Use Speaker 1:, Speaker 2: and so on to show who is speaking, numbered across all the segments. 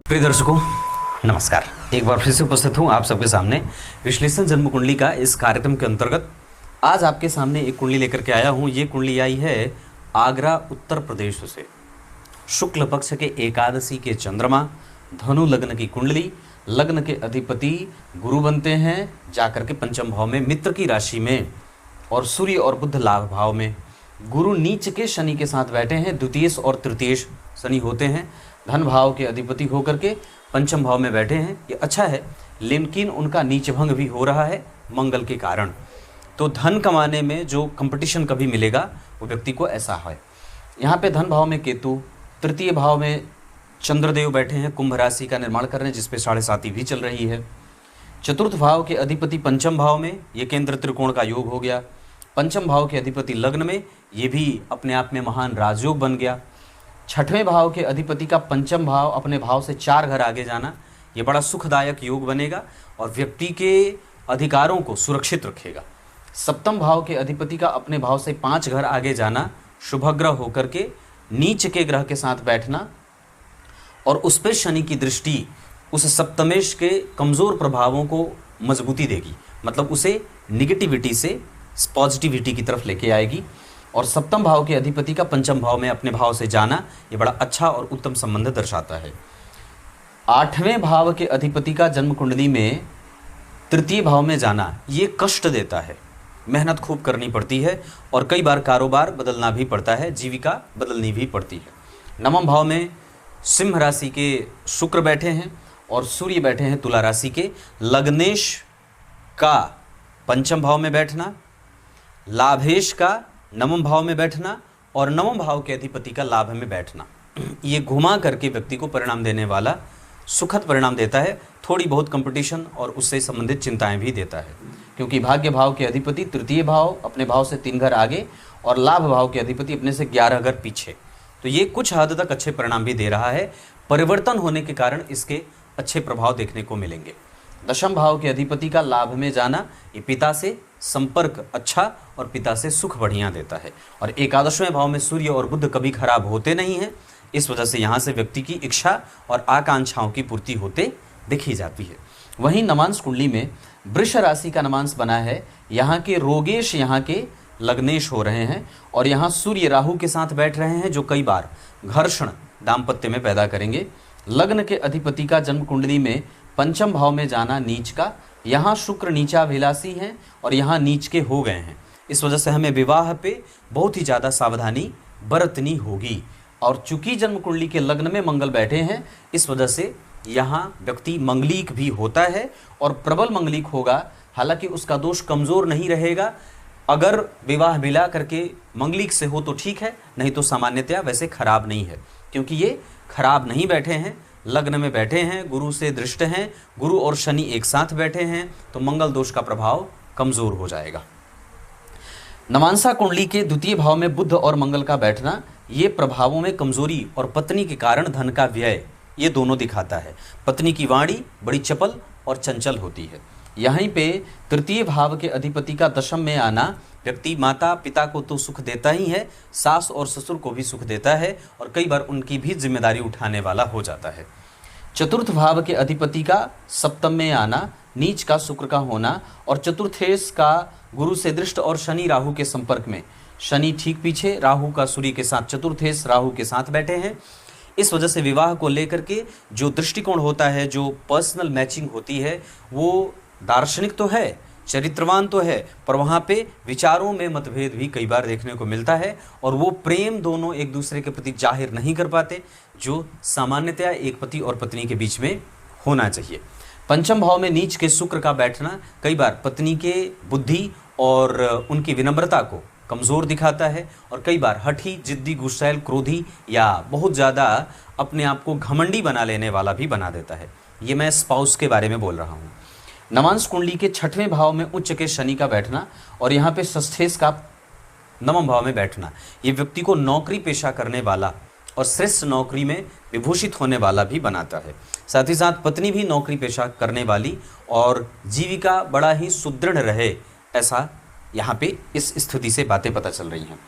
Speaker 1: प्रिय दर्शकों नमस्कार। एक बार फिर से उपस्थित हूँ आप सबके सामने विश्लेषण जन्म कुंडली का इस कार्यक्रम के अंतर्गत। आज आपके सामने एक कुंडली लेकर के आया हूँ। ये कुंडली आई है आगरा उत्तर प्रदेश से। शुक्ल पक्ष के एकादशी के चंद्रमा, धनु लग्न की कुंडली, लग्न के अधिपति गुरु बनते हैं जाकर के पंचम भाव में मित्र की राशि में, और सूर्य और बुध लाभ भाव में। गुरु नीच के शनि के साथ बैठे हैं, द्वितीयश और तृतीयश शनि होते हैं। धन भाव के अधिपति होकर के पंचम भाव में बैठे हैं, ये अच्छा है, लेकिन उनका नीच भंग भी हो रहा है मंगल के कारण। तो धन कमाने में जो कंपटीशन कभी मिलेगा वो व्यक्ति को ऐसा है। यहाँ पे धन भाव में केतु, तृतीय भाव में चंद्रदेव बैठे हैं, कुंभ राशि का निर्माण कर रहे हैं जिसपे 7.5 भी चल रही है। चतुर्थ भाव के अधिपति पंचम भाव में, ये केंद्र त्रिकोण का योग हो गया। पंचम भाव के अधिपति लग्न में, ये भी अपने आप में महान राजयोग बन गया। छठवें भाव के अधिपति का पंचम भाव अपने भाव से 4 घर आगे जाना, ये बड़ा सुखदायक योग बनेगा और व्यक्ति के अधिकारों को सुरक्षित रखेगा। सप्तम भाव के अधिपति का अपने भाव से 5 घर आगे जाना, शुभग्रह होकर के नीच के ग्रह के साथ बैठना, और उस पर शनि की दृष्टि उस सप्तमेश के कमज़ोर प्रभावों को मजबूती देगी, मतलब उसे निगेटिविटी से पॉजिटिविटी की तरफ लेके आएगी। और सप्तम भाव के अधिपति का पंचम भाव में अपने भाव से जाना, ये बड़ा अच्छा और उत्तम संबंध दर्शाता है। आठवें भाव के अधिपति का जन्म कुंडली में तृतीय भाव में जाना, ये कष्ट देता है, मेहनत खूब करनी पड़ती है और कई बार कारोबार बदलना भी पड़ता है, जीविका बदलनी भी पड़ती है। नवम भाव में सिंह राशि के शुक्र बैठे हैं और सूर्य बैठे हैं तुला राशि के। लग्नेश का पंचम भाव में बैठना, लाभेश का नवम भाव में बैठना और नवम भाव के अधिपति का लाभ में बैठना, ये घुमा करके व्यक्ति को परिणाम देने वाला सुखद परिणाम देता है। थोड़ी बहुत कंपटीशन और उससे संबंधित चिंताएं भी देता है, क्योंकि भाग्य भाव के अधिपति तृतीय भाव अपने भाव से 3 घर आगे और लाभ भाव के अधिपति अपने से 11 घर पीछे। तो ये कुछ हद तक अच्छे परिणाम भी दे रहा है। परिवर्तन होने के कारण इसके अच्छे प्रभाव देखने को मिलेंगे। दशम भाव के अधिपति का लाभ में जाना, ये पिता से संपर्क अच्छा और पिता से सुख बढ़िया देता है। और एकादशवें भाव में सूर्य और बुध कभी खराब होते नहीं हैं, इस वजह से यहाँ से व्यक्ति की इच्छा और आकांक्षाओं की पूर्ति होते देखी जाती है। वहीं नवांश कुंडली में वृष राशि का नवांश बना है, यहाँ के रोगेश यहाँ के लग्नेश हो रहे हैं और यहाँ सूर्य राहु के साथ बैठ रहे हैं, जो कई बार घर्षण दाम्पत्य में पैदा करेंगे। लग्न के अधिपति का जन्म कुंडली में पंचम भाव में जाना नीच का, यहाँ शुक्र नीचाभिलाषी हैं और यहाँ नीच के हो गए हैं। इस वजह से हमें विवाह पे बहुत ही ज़्यादा सावधानी बरतनी होगी। और चूंकि जन्म कुंडली के लग्न में मंगल बैठे हैं, इस वजह से यहाँ व्यक्ति मंगलिक भी होता है और प्रबल मंगलिक होगा। हालांकि उसका दोष कमज़ोर नहीं रहेगा। अगर विवाह मिला करके मंगलिक से हो तो ठीक है, नहीं तो सामान्यतया वैसे खराब नहीं है, क्योंकि ये खराब नहीं बैठे हैं, लग्न में बैठे हैं, गुरु से दृष्ट हैं, गुरु और शनि एक साथ बैठे हैं, तो मंगल दोष का प्रभाव कमज़ोर हो जाएगा। नवांशा कुंडली के द्वितीय भाव में बुध और मंगल का बैठना, ये प्रभावों में कमजोरी और पत्नी के कारण धन का व्यय, ये दोनों दिखाता है। पत्नी की वाणी बड़ी चपल और चंचल होती है। यहीं पे तृतीय भाव के अधिपति का दशम में आना, व्यक्ति माता पिता को तो सुख देता ही है, सास और ससुर को भी सुख देता है और कई बार उनकी भी जिम्मेदारी उठाने वाला हो जाता है। चतुर्थ भाव के अधिपति का सप्तम में आना, नीच का शुक्र का होना और चतुर्थेश का गुरु से दृष्ट और शनि राहु के संपर्क में, शनि ठीक पीछे, राहु का सूर्य के साथ, चतुर्थेश राहु के साथ बैठे हैं। इस वजह से विवाह को लेकर के जो दृष्टिकोण होता है, जो पर्सनल मैचिंग होती है, वो दार्शनिक तो है, चरित्रवान तो है, पर वहाँ पे विचारों में मतभेद भी कई बार देखने को मिलता है और वो प्रेम दोनों एक दूसरे के प्रति जाहिर नहीं कर पाते, जो सामान्यतया एक पति और पत्नी के बीच में होना चाहिए। पंचम भाव में नीच के शुक्र का बैठना कई बार पत्नी के बुद्धि और उनकी विनम्रता को कमज़ोर दिखाता है और कई बार हठी, जिद्दी, गुस्सैल, क्रोधी या बहुत ज़्यादा अपने आप को घमंडी बना लेने वाला भी बना देता है। ये मैं स्पाउस के बारे में बोल रहा हूँ। नवांश कुंडली के छठवें भाव में उच्च के शनि का बैठना और यहाँ पे षष्ठेश का नवम भाव में बैठना, ये व्यक्ति को नौकरी पेशा करने वाला और श्रेष्ठ नौकरी में विभूषित होने वाला भी बनाता है। साथ ही साथ पत्नी भी नौकरी पेशा करने वाली और जीविका बड़ा ही सुदृढ़ रहे, ऐसा यहाँ पे इस स्थिति से बातें पता चल रही हैं।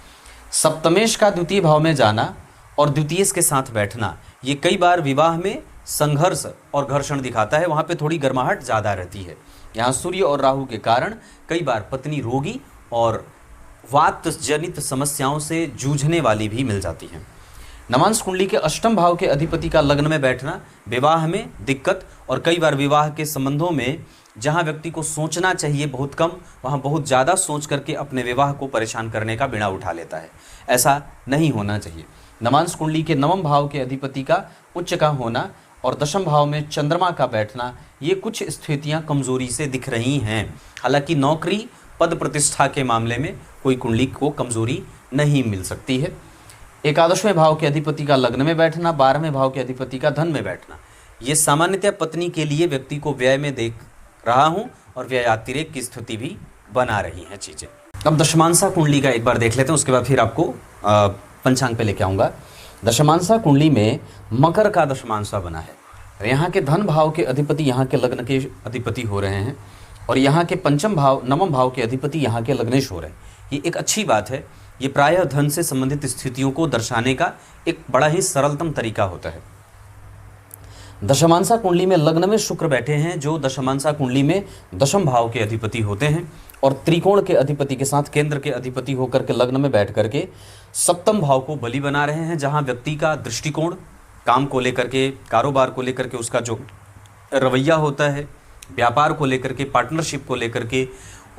Speaker 1: सप्तमेश का द्वितीय भाव में जाना और द्वितीयेश के साथ बैठना, ये कई बार विवाह में संघर्ष और घर्षण दिखाता है, वहाँ पे थोड़ी गर्माहट ज़्यादा रहती है। यहाँ सूर्य और राहु के कारण कई बार पत्नी रोगी और वात जनित समस्याओं से जूझने वाली भी मिल जाती है। नवांश कुंडली के अष्टम भाव के अधिपति का लग्न में बैठना विवाह में दिक्कत और कई बार विवाह के संबंधों में जहां व्यक्ति को सोचना चाहिए बहुत कम, वहां बहुत ज़्यादा सोच करके अपने विवाह को परेशान करने का बीड़ा उठा लेता है। ऐसा नहीं होना चाहिए। नवांश कुंडली के नवम भाव के अधिपति का उच्च का होना और दशम भाव में चंद्रमा का बैठना, ये कुछ स्थितियां कमजोरी से दिख रही हैं। हालांकि नौकरी पद प्रतिष्ठा के मामले में कोई कुंडली को कमजोरी नहीं मिल सकती है। एकादशवें भाव के अधिपति का लग्न में बैठना, 12वें भाव के अधिपति का धन में बैठना, ये सामान्यतः पत्नी के लिए व्यक्ति को व्यय में देख रहा हूँ और व्ययातिरेक की स्थिति भी बना रही हैं चीज़ें। अब दशमांसा कुंडली का एक बार देख लेते हैं, उसके बाद फिर आपको पंचांग पे लेके आऊँगा। दशमांसा कुंडली में मकर का दशमांसा बना है। यहाँ के धन भाव के अधिपति यहाँ के लग्न के अधिपति हो रहे हैं और यहाँ के नवम भाव के अधिपति यहाँ के लग्नेश हो रहे हैं। ये एक अच्छी बात है। ये प्रायः धन से संबंधित स्थितियों को दर्शाने का एक बड़ा ही सरलतम तरीका होता है। दशमांसा कुंडली में लग्न में शुक्र बैठे हैं, जो दशमांसा कुंडली में दशम भाव के अधिपति होते हैं और त्रिकोण के अधिपति के साथ केंद्र के अधिपति होकर के लग्न में बैठ करके सप्तम भाव को बलि बना रहे हैं, जहां व्यक्ति का दृष्टिकोण काम को लेकर के, कारोबार को लेकर के, उसका जो रवैया होता है, व्यापार को लेकर के, पार्टनरशिप को लेकर के,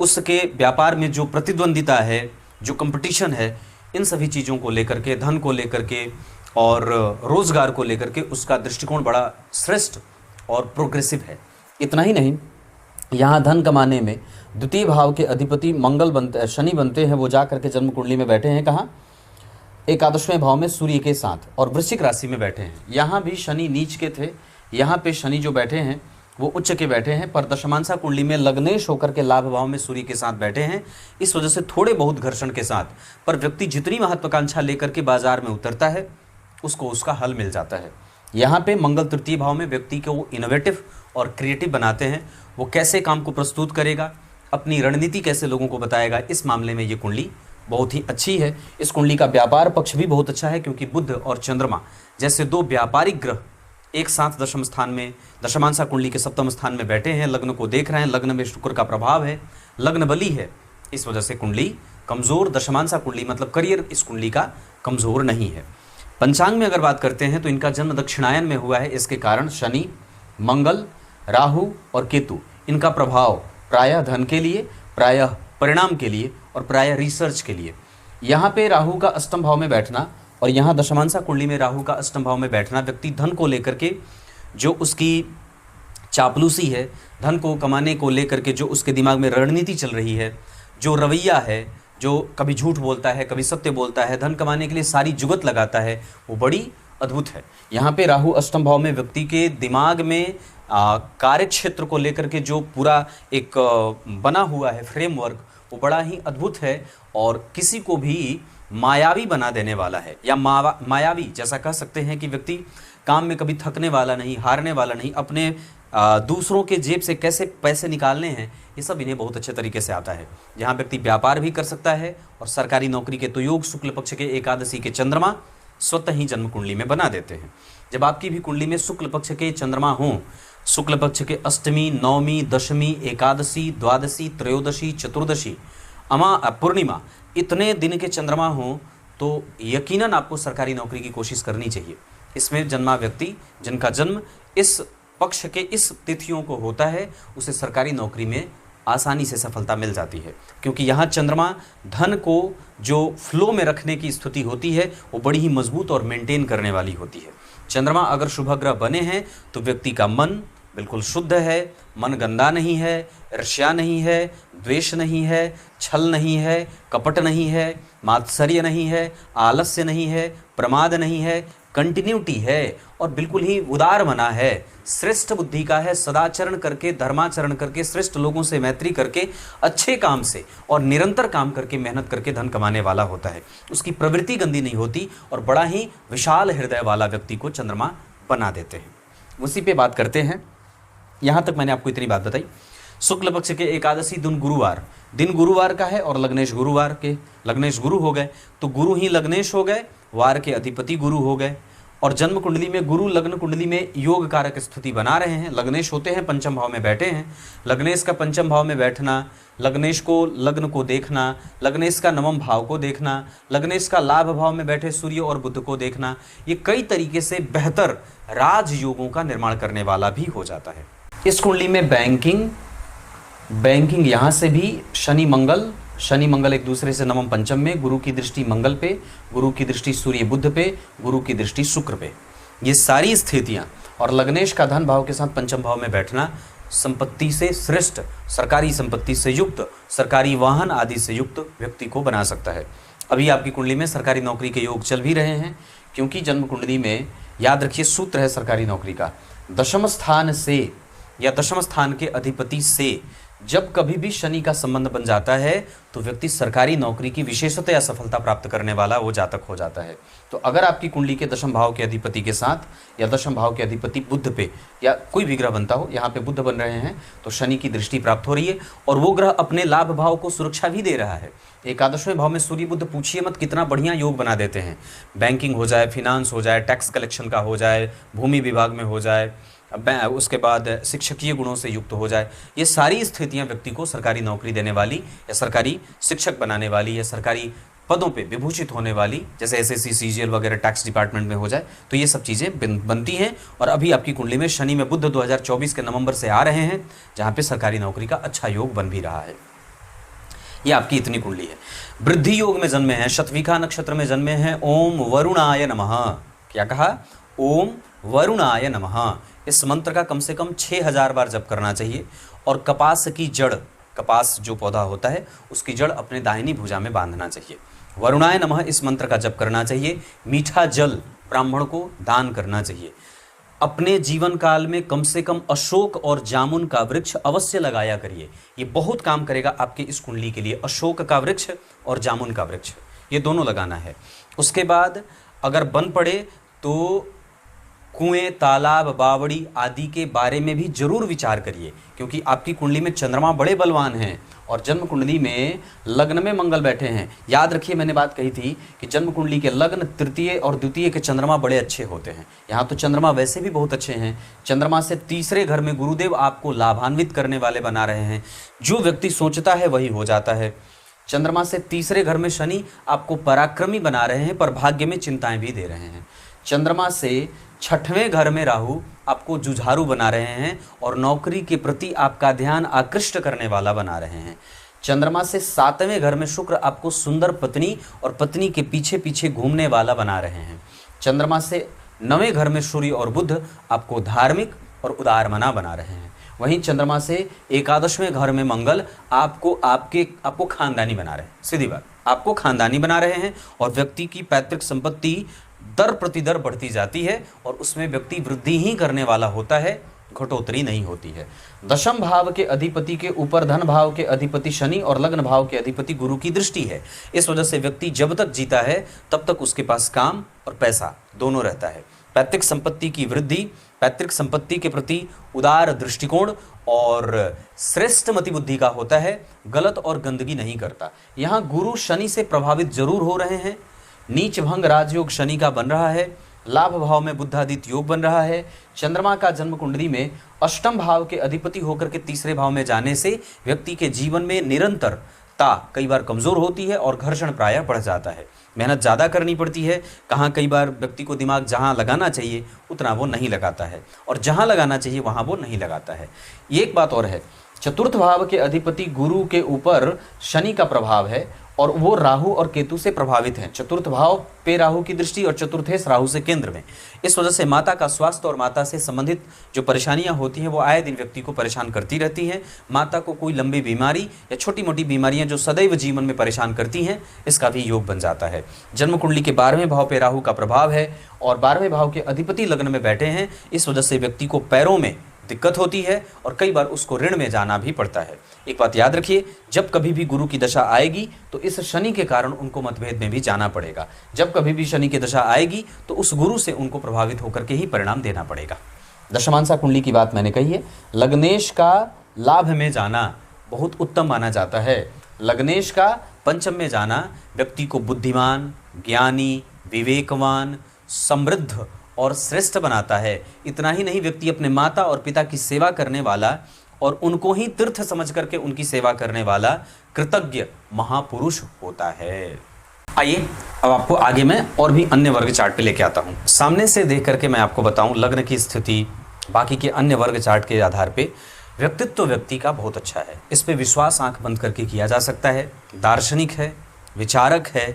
Speaker 1: उसके व्यापार में जो प्रतिद्वंदिता है, जो कंपटीशन है, इन सभी चीज़ों को लेकर के, धन को लेकर के और रोज़गार को लेकर के उसका दृष्टिकोण बड़ा श्रेष्ठ और प्रोग्रेसिव है। इतना ही नहीं, यहाँ धन कमाने में द्वितीय भाव के अधिपति शनि बनते हैं। वो जा करके जन्म कुंडली में बैठे हैं कहाँ? एकादशवें भाव में सूर्य के साथ और वृश्चिक राशि में बैठे हैं। यहाँ भी शनि नीच के थे, यहाँ पे शनि जो बैठे हैं वो उच्च के बैठे हैं, पर दशमांसा कुंडली में लग्नेश होकर के लाभ भाव में सूर्य के साथ बैठे हैं। इस वजह से थोड़े बहुत घर्षण के साथ, पर व्यक्ति जितनी महत्वाकांक्षा लेकर के बाजार में उतरता है उसको उसका हल मिल जाता है। यहाँ पे मंगल तृतीय भाव में व्यक्ति को इनोवेटिव और क्रिएटिव बनाते हैं। वो कैसे काम को प्रस्तुत करेगा, अपनी रणनीति कैसे लोगों को बताएगा, इस मामले में ये कुंडली बहुत ही अच्छी है। इस कुंडली का व्यापार पक्ष भी बहुत अच्छा है, क्योंकि बुध और चंद्रमा जैसे दो व्यापारिक ग्रह एक साथ दशम स्थान में, दशमांसा कुंडली के सप्तम स्थान में बैठे हैं, लग्न को देख रहे हैं। लग्न में शुक्र का प्रभाव है, लग्न बली है, इस वजह से कुंडली कमज़ोर, दशमांसा कुंडली मतलब करियर इस कुंडली का कमज़ोर नहीं है। पंचांग में अगर बात करते हैं तो इनका जन्म दक्षिणायन में हुआ है। इसके कारण शनि, मंगल, राहु और केतु, इनका प्रभाव प्रायः धन के लिए, प्रायः परिणाम के लिए और प्रायः रिसर्च के लिए। यहाँ पे राहु का अष्टम भाव में बैठना और यहाँ दशमांसा कुंडली में राहु का अष्टम भाव में बैठना, व्यक्ति धन को लेकर के जो उसकी चापलूसी है, धन को कमाने को लेकर के जो उसके दिमाग में रणनीति चल रही है, जो रवैया है, जो कभी झूठ बोलता है, कभी सत्य बोलता है, धन कमाने के लिए सारी जुगत लगाता है, वो बड़ी अद्भुत है। यहाँ पे राहु अष्टम भाव में व्यक्ति के दिमाग में कार्य क्षेत्र को लेकर के जो पूरा एक बना हुआ है फ्रेमवर्क, वो बड़ा ही अद्भुत है और किसी को भी मायावी बना देने वाला है, या मायावी जैसा कह सकते हैं कि व्यक्ति काम में कभी थकने वाला नहीं, हारने वाला नहीं, अपने दूसरों के जेब से कैसे पैसे निकालने हैं, ये सब इन्हें बहुत अच्छे तरीके से आता है। जहाँ व्यक्ति व्यापार भी कर सकता है और सरकारी नौकरी के तो योग शुक्ल पक्ष के एकादशी के चंद्रमा स्वतः ही जन्म कुंडली में बना देते हैं। जब आपकी भी कुंडली में शुक्ल पक्ष के चंद्रमा हों, शुक्ल पक्ष के अष्टमी, नवमी, दशमी, एकादशी, द्वादशी, त्रयोदशी, चतुर्दशी, पूर्णिमा, इतने दिन के चंद्रमा हों तो यकीनन आपको सरकारी नौकरी की कोशिश करनी चाहिए। इसमें जन्मा व्यक्ति जिनका जन्म इस पक्ष के इस तिथियों को होता है, उसे सरकारी नौकरी में आसानी से सफलता मिल जाती है, क्योंकि यहाँ चंद्रमा धन को जो फ्लो में रखने की स्थिति होती है वो बड़ी ही मजबूत और मेंटेन करने वाली होती है। चंद्रमा अगर शुभ ग्रह बने हैं तो व्यक्ति का मन बिल्कुल शुद्ध है, मन गंदा नहीं है, ईर्ष्या नहीं है, द्वेष नहीं है, छल नहीं है, कपट नहीं है, मात्सर्य नहीं है, आलस्य नहीं है, प्रमाद नहीं है, कंटिन्यूटी है और बिल्कुल ही उदार मना है, श्रेष्ठ बुद्धि का है, सदाचरण करके, धर्माचरण करके, श्रेष्ठ लोगों से मैत्री करके, अच्छे काम से और निरंतर काम करके, मेहनत करके धन कमाने वाला होता है। उसकी प्रवृत्ति गंदी नहीं होती और बड़ा ही विशाल हृदय वाला व्यक्ति को चंद्रमा बना देते हैं। उसी पे बात करते हैं। यहाँ तक मैंने आपको इतनी बात बताई। शुक्ल पक्ष के एकादशी दिन गुरुवार का है और लग्नेश गुरुवार के, लग्नेश गुरु हो गए तो गुरु ही लग्नेश हो गए, वार के अधिपति गुरु हो गए और जन्म कुंडली में गुरु लग्न कुंडली में योग कारक स्थिति बना रहे हैं, लग्नेश होते हैं पंचम भाव में बैठे हैं, लग्नेश का पंचम भाव में बैठना, लग्नेश को लग्न को देखना, लग्नेश का नवम भाव को देखना, लग्नेश का लाभ भाव में बैठे सूर्य और बुध को देखना, ये कई तरीके से बेहतर राजयोगों का निर्माण करने वाला भी हो जाता है। इस कुंडली में बैंकिंग यहाँ से भी शनि मंगल एक दूसरे से नवम पंचम में, गुरु की दृष्टि मंगल पे, गुरु की दृष्टि सूर्य बुध पे, गुरु की दृष्टि शुक्र पे, ये सारी स्थितियां और लग्नेश का धन भाव के साथ पंचम भाव में बैठना संपत्ति से श्रेष्ठ, सरकारी संपत्ति से युक्त, सरकारी वाहन आदि से युक्त व्यक्ति को बना सकता है। अभी आपकी कुंडली में सरकारी नौकरी के योग चल भी रहे हैं, क्योंकि जन्म कुंडली में याद रखिए सूत्र है सरकारी नौकरी का, दशम स्थान से या दशम स्थान के अधिपति से जब कभी भी शनि का संबंध बन जाता है तो व्यक्ति सरकारी नौकरी की विशेषता या सफलता प्राप्त करने वाला वो जातक हो जाता है। तो अगर आपकी कुंडली के दशम भाव के अधिपति के साथ या दशम भाव के अधिपति बुध पे या कोई भी ग्रह बनता हो, यहाँ पे बुध बन रहे हैं तो शनि की दृष्टि प्राप्त हो रही है और वो ग्रह अपने लाभ भाव को सुरक्षा भी दे रहा है। एकादशवें भाव में सूर्य बुध पूछिए मत कितना बढ़िया योग बना देते हैं, बैंकिंग हो जाए, फिनांस हो जाए, टैक्स कलेक्शन का हो जाए, भूमि विभाग में हो जाए, उसके बाद शिक्षकीय गुणों से युक्त हो जाए, ये सारी स्थितियां व्यक्ति को सरकारी नौकरी देने वाली या सरकारी शिक्षक बनाने वाली या सरकारी पदों पे विभूषित होने वाली, जैसे एसएससी सीजीएल वगैरह टैक्स डिपार्टमेंट में हो जाए, तो ये सब चीज़ें बनती हैं। और अभी आपकी कुंडली में शनि में बुध 2024 के नवंबर से आ रहे हैं, जहाँ पे सरकारी नौकरी का अच्छा योग बन भी रहा है। ये आपकी इतनी कुंडली है। वृद्धि योग में जन्मे हैं, शतविका नक्षत्र में जन्मे हैं, ओम वरुणाय नमः। क्या कहा? ओम वरुणाय नमः। इस मंत्र का कम से कम 6000 बार जप करना चाहिए और कपास की जड़, कपास जो पौधा होता है उसकी जड़ अपने दाहिनी भुजा में बांधना चाहिए। वरुणाय नमः इस मंत्र का जप करना चाहिए। मीठा जल ब्राह्मण को दान करना चाहिए। अपने जीवन काल में कम से कम अशोक और जामुन का वृक्ष अवश्य लगाया करिए, ये बहुत काम करेगा आपके इस कुंडली के लिए। अशोक का वृक्ष और जामुन का वृक्ष ये दोनों लगाना है। उसके बाद अगर बन पड़े तो कुएं, तालाब, बावड़ी आदि के बारे में भी जरूर विचार करिए, क्योंकि आपकी कुंडली में चंद्रमा बड़े बलवान हैं और जन्म कुंडली में लग्न में मंगल बैठे हैं। याद रखिए मैंने बात कही थी कि जन्म कुंडली के लग्न, तृतीय और द्वितीय के चंद्रमा बड़े अच्छे होते हैं। यहाँ तो चंद्रमा वैसे भी बहुत अच्छे हैं। चंद्रमा से तीसरे घर में गुरुदेव आपको लाभान्वित करने वाले बना रहे हैं। जो व्यक्ति सोचता है वही हो जाता है। चंद्रमा से तीसरे घर में शनि आपको पराक्रमी बना रहे हैं, पर भाग्य में चिंताएं भी दे रहे हैं। चंद्रमा से छठवें घर में राहु आपको जुझारू बना रहे हैं और नौकरी के प्रति आपका ध्यान आकृष्ट करने वाला बना रहे हैं। चंद्रमा से सातवें घर में शुक्र आपको सुंदर पत्नी और पत्नी के पीछे पीछे घूमने वाला बना रहे हैं। चंद्रमा से नवें घर में सूर्य और बुध आपको धार्मिक और उदारमना बना रहे हैं। वहीं चंद्रमा से एकादशवें घर में मंगल आपको खानदानी बना रहे हैं। सीधी बात, आपको खानदानी बना रहे हैं और व्यक्ति की पैतृक संपत्ति दर प्रतिदर बढ़ती जाती है और उसमें व्यक्ति वृद्धि ही करने वाला होता है, घटोतरी नहीं होती है। दशम भाव के अधिपति के ऊपर धन भाव के अधिपति शनि और लग्न भाव के अधिपति गुरु की दृष्टि है। इस वजह से व्यक्ति जब तक जीता है तब तक उसके पास काम और पैसा दोनों रहता है। पैतृक संपत्ति की वृद्धि, पैतृक संपत्ति के प्रति उदार दृष्टिकोण और श्रेष्ठ मति बुद्धि का होता है, गलत और गंदगी नहीं करता। यहाँ गुरु शनि से प्रभावित जरूर हो रहे हैं। नीच भंग राजयोग शनि का बन रहा है। लाभ भाव में बुद्धादित्य योग बन रहा है। चंद्रमा का जन्म कुंडली में अष्टम भाव के अधिपति होकर के तीसरे भाव में जाने से व्यक्ति के जीवन में निरंतरता कई बार कमजोर होती है और घर्षण प्रायः बढ़ जाता है। मेहनत ज़्यादा करनी पड़ती है। कहाँ कई बार व्यक्ति को दिमाग जहाँ लगाना चाहिए उतना वो नहीं लगाता है और जहाँ लगाना चाहिए वहाँ वो नहीं लगाता है। ये एक बात और है, चतुर्थ भाव के अधिपति गुरु के ऊपर शनि का प्रभाव है और वो राहु और केतु से प्रभावित हैं। चतुर्थ भाव पे राहु की दृष्टि और चतुर्थेश राहु से केंद्र में। इस वजह से माता का स्वास्थ्य और माता से संबंधित जो परेशानियां होती हैं वो आए दिन व्यक्ति को परेशान करती रहती हैं। माता को कोई लंबी बीमारी या छोटी मोटी बीमारियां जो सदैव जीवन में परेशान करती हैं, इसका भी योग बन जाता है। जन्म कुंडली के 12वें भाव पे राहु का प्रभाव है और 12वें भाव के अधिपति लग्न में बैठे हैं। इस वजह से व्यक्ति को पैरों में दिक्कत होती है और कई बार उसको ऋण में जाना भी पड़ता है। एक बात याद रखिए, जब कभी भी गुरु की दशा आएगी तो इस शनि के कारण उनको मतभेद में भी जाना पड़ेगा। जब कभी भी शनि की दशा आएगी तो उस गुरु से उनको प्रभावित होकर के ही परिणाम देना पड़ेगा। दशमांशा कुंडली की बात मैंने कही है। लग्नेश का लाभ में जाना बहुत उत्तम माना जाता है। लग्नेश का पंचम में जाना व्यक्ति को बुद्धिमान, ज्ञानी, विवेकवान, समृद्ध और श्रेष्ठ बनाता है। इतना ही नहीं, व्यक्ति अपने माता और पिता की सेवा करने वाला और उनको ही तीर्थ समझ करके उनकी सेवा करने वाला कृतज्ञ महापुरुष होता है। आइए अब आपको आगे मैं और भी अन्य वर्ग चार्ट पे लेके आता हूँ। सामने से देख करके मैं आपको बताऊं लग्न की स्थिति, बाकी के अन्य वर्ग चार्ट के आधार पे व्यक्तित्व व्यक्ति का बहुत अच्छा है। इस पे विश्वास आंख बंद करके किया जा सकता है। दार्शनिक है, विचारक है,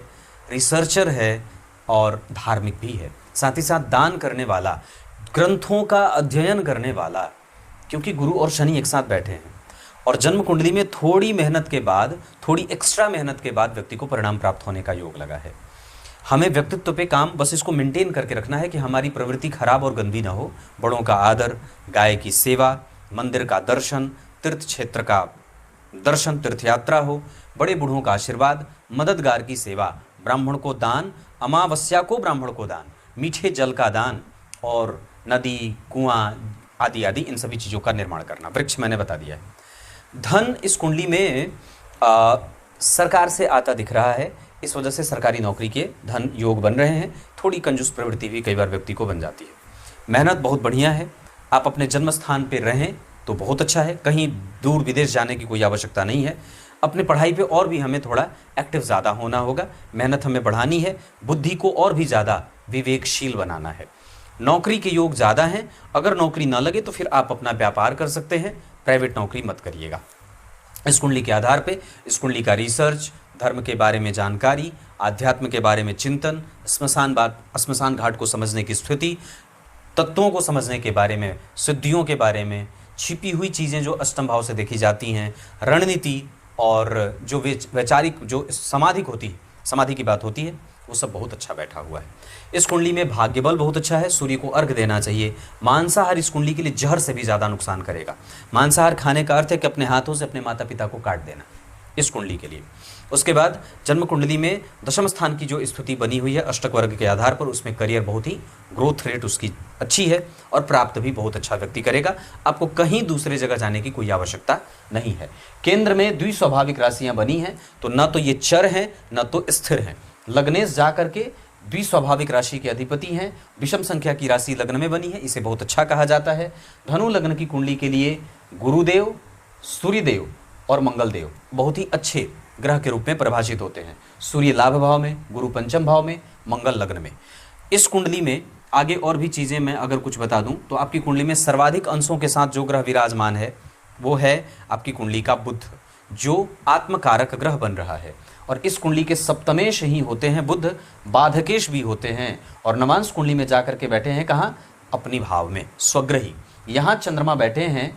Speaker 1: रिसर्चर है और धार्मिक भी है। साथ ही साथ दान करने वाला, ग्रंथों का अध्ययन करने वाला, क्योंकि गुरु और शनि एक साथ बैठे हैं और जन्म कुंडली में थोड़ी मेहनत के बाद, थोड़ी एक्स्ट्रा मेहनत के बाद व्यक्ति को परिणाम प्राप्त होने का योग लगा है। हमें व्यक्तित्व पे काम बस इसको मेंटेन करके रखना है कि हमारी प्रवृत्ति खराब और गंदी ना हो। बड़ों का आदर, गाय की सेवा, मंदिर का दर्शन, तीर्थ क्षेत्र का दर्शन, तीर्थ यात्रा हो, बड़े बूढ़ों का आशीर्वाद, मददगार की सेवा, ब्राह्मण को दान, अमावस्या को ब्राह्मण को दान, मीठे जल का दान और नदी, कुआं आदि आदि इन सभी चीज़ों का निर्माण करना। वृक्ष मैंने बता दिया है। धन इस कुंडली में सरकार से आता दिख रहा है, इस वजह से सरकारी नौकरी के धन योग बन रहे हैं। थोड़ी कंजूस प्रवृत्ति भी कई बार व्यक्ति को बन जाती है। मेहनत बहुत बढ़िया है। आप अपने जन्म स्थान पे रहें तो बहुत अच्छा है। कहीं दूर विदेश जाने की कोई आवश्यकता नहीं है। अपने पढ़ाई पे और भी हमें थोड़ा एक्टिव ज़्यादा होना होगा। मेहनत हमें बढ़ानी है। बुद्धि को और भी ज़्यादा विवेकशील बनाना है। नौकरी के योग ज़्यादा हैं। अगर नौकरी ना लगे तो फिर आप अपना व्यापार कर सकते हैं, प्राइवेट नौकरी मत करिएगा। इस कुंडली के आधार पे इस कुंडली का रिसर्च, धर्म के बारे में जानकारी, आध्यात्म के बारे में चिंतन, श्मशान घाट को समझने की स्थिति, तत्वों को समझने के बारे में, सिद्धियों के बारे में, छिपी हुई चीज़ें जो अष्टम भाव से देखी जाती हैं, रणनीति और जो वैचारिक जो समाधिक होती है, समाधि की बात होती है, वो सब बहुत अच्छा बैठा हुआ है। इस कुंडली में भाग्य बल बहुत अच्छा है। सूर्य को अर्घ देना चाहिए। मांसाहार इस कुंडली के लिए जहर से भी ज़्यादा नुकसान करेगा। मांसाहार खाने का अर्थ है कि अपने हाथों से अपने माता पिता को काट देना इस कुंडली के लिए। उसके बाद जन्म कुंडली में दशम स्थान की जो स्थिति बनी हुई है अष्टक वर्ग के आधार पर, उसमें करियर बहुत ही ग्रोथ रेट उसकी अच्छी है और प्राप्त भी बहुत अच्छा व्यक्ति करेगा। आपको कहीं दूसरे जगह जाने की कोई आवश्यकता नहीं है। केंद्र में द्विस्वाभाविक राशियां बनी हैं, तो न तो ये चर हैं न तो स्थिर हैं। लग्नेश जा करके द्विस्वाभाविक राशि के अधिपति हैं। विषम संख्या की राशि लग्न में बनी है, इसे बहुत अच्छा कहा जाता है। धनु लग्न की कुंडली के लिए गुरुदेव, सूर्यदेव और मंगलदेव बहुत ही अच्छे ग्रह के रूप में परिभाषित होते हैं। सूर्य लाभ भाव में, गुरु पंचम भाव में, मंगल लग्न में। इस कुंडली में आगे और भी चीज़ें मैं अगर कुछ बता दूं तो आपकी कुंडली में सर्वाधिक अंशों के साथ जो ग्रह विराजमान है वो है आपकी कुंडली का बुध, जो आत्मकारक ग्रह बन रहा है। और इस कुंडली के सप्तमेश ही होते हैं बुध, बाधकेश भी होते हैं। और नवांश कुंडली में जाकर के बैठे हैं कहाँ? अपनी भाव में, स्वग्रही। यहाँ चंद्रमा बैठे हैं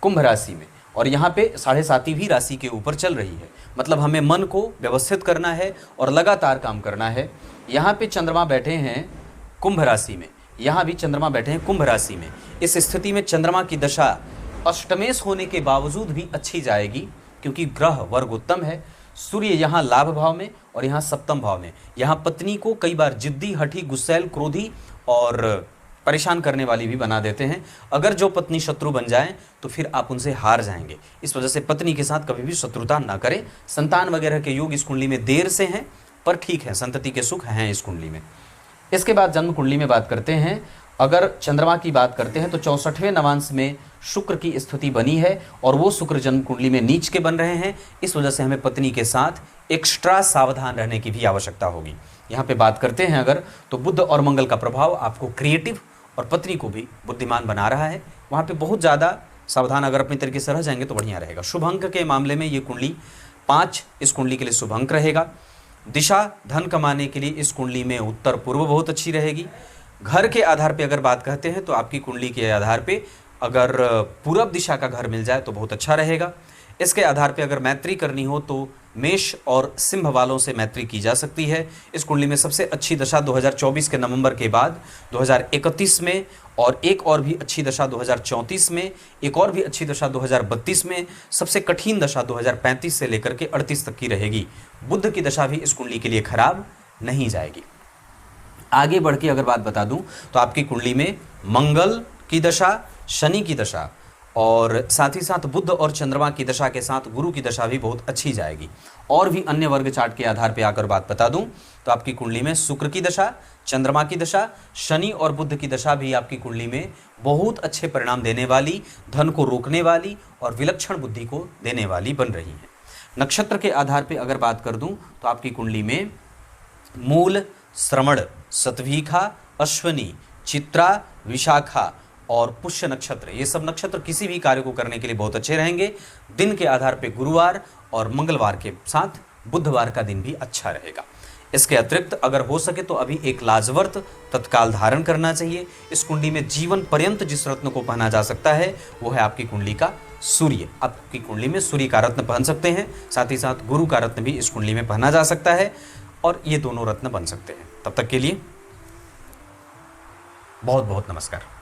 Speaker 1: कुंभ राशि में और यहाँ पे 7.5वीं राशि के ऊपर चल रही है। मतलब हमें मन को व्यवस्थित करना है और लगातार काम करना है। यहाँ पे चंद्रमा बैठे हैं कुंभ राशि में, यहाँ भी चंद्रमा बैठे हैं कुंभ राशि में। इस स्थिति में चंद्रमा की दशा अष्टमेश होने के बावजूद भी अच्छी जाएगी, क्योंकि ग्रह वर्ग उत्तम है। सूर्य यहाँ लाभ भाव में और यहाँ सप्तम भाव में। यहाँ पत्नी को कई बार जिद्दी, हठी, गुस्सैल, क्रोधी और परेशान करने वाली भी बना देते हैं। अगर जो पत्नी शत्रु बन जाए तो फिर आप उनसे हार जाएंगे। इस वजह से पत्नी के साथ कभी भी शत्रुता ना करें। संतान वगैरह के योग इस कुंडली में देर से हैं, पर ठीक है, संतति के सुख हैं इस कुंडली में। इसके बाद जन्म कुंडली में बात करते हैं, अगर चंद्रमा की बात करते हैं तो 64वें नवांश में शुक्र की स्थिति बनी है और वो शुक्र जन्म कुंडली में नीच के बन रहे हैं। इस वजह से हमें पत्नी के साथ एक्स्ट्रा सावधान रहने की भी आवश्यकता होगी। यहाँ पे बात करते हैं अगर, तो बुध और मंगल का प्रभाव आपको क्रिएटिव और पत्नी को भी बुद्धिमान बना रहा है। वहाँ पे बहुत ज़्यादा सावधान अगर अपनी तरीके से रह जाएंगे तो बढ़िया रहेगा। शुभ अंक के मामले में ये कुंडली 5 इस कुंडली के लिए शुभ अंक रहेगा। दिशा धन कमाने के लिए इस कुंडली में उत्तर पूर्व बहुत अच्छी रहेगी। घर के आधार पे अगर बात कहते हैं तो आपकी कुंडली के आधार पे अगर पूरब दिशा का घर मिल जाए तो बहुत अच्छा रहेगा। इसके आधार पे अगर मैत्री करनी हो तो मेष और सिंह वालों से मैत्री की जा सकती है। इस कुंडली में सबसे अच्छी दशा 2024 के नवंबर के बाद 2031 में, और एक और भी अच्छी दशा 2034 में, एक और भी अच्छी दशा 2032 में, सबसे कठिन दशा 2035 से लेकर के 38 तक की रहेगी। बुध की दशा भी इस कुंडली के लिए खराब नहीं जाएगी। आगे बढ़ के अगर बात बता दूं तो आपकी कुंडली में मंगल की दशा, शनि की दशा और साथ ही साथ बुध और चंद्रमा की दशा के साथ गुरु की दशा भी बहुत अच्छी जाएगी। और भी अन्य वर्ग चार्ट के आधार पर आकर बात बता दूं तो आपकी कुंडली में शुक्र की दशा, चंद्रमा की दशा, शनि और बुध की दशा भी आपकी कुंडली में बहुत अच्छे परिणाम देने वाली, धन को रोकने वाली और विलक्षण बुद्धि को देने वाली बन रही है। नक्षत्र के आधार पर अगर बात कर दूं तो आपकी कुंडली में मूल, श्रवण, सतवीखा, अश्वनी, चित्रा, विशाखा और पुष्य नक्षत्र, ये सब नक्षत्र किसी भी कार्य को करने के लिए बहुत अच्छे रहेंगे। दिन के आधार पे गुरुवार और मंगलवार के साथ बुधवार का दिन भी अच्छा रहेगा। इसके अतिरिक्त अगर हो सके तो अभी एक लाजवर्त तत्काल धारण करना चाहिए। इस कुंडली में जीवन पर्यंत जिस रत्न को पहना जा सकता है वो है आपकी कुंडली का सूर्य। आपकी कुंडली में सूर्य का रत्न पहन सकते हैं, साथ ही साथ गुरु का रत्न भी इस कुंडली में पहना जा सकता है और ये दोनों रत्न बन सकते हैं। तब तक के लिए बहुत बहुत नमस्कार।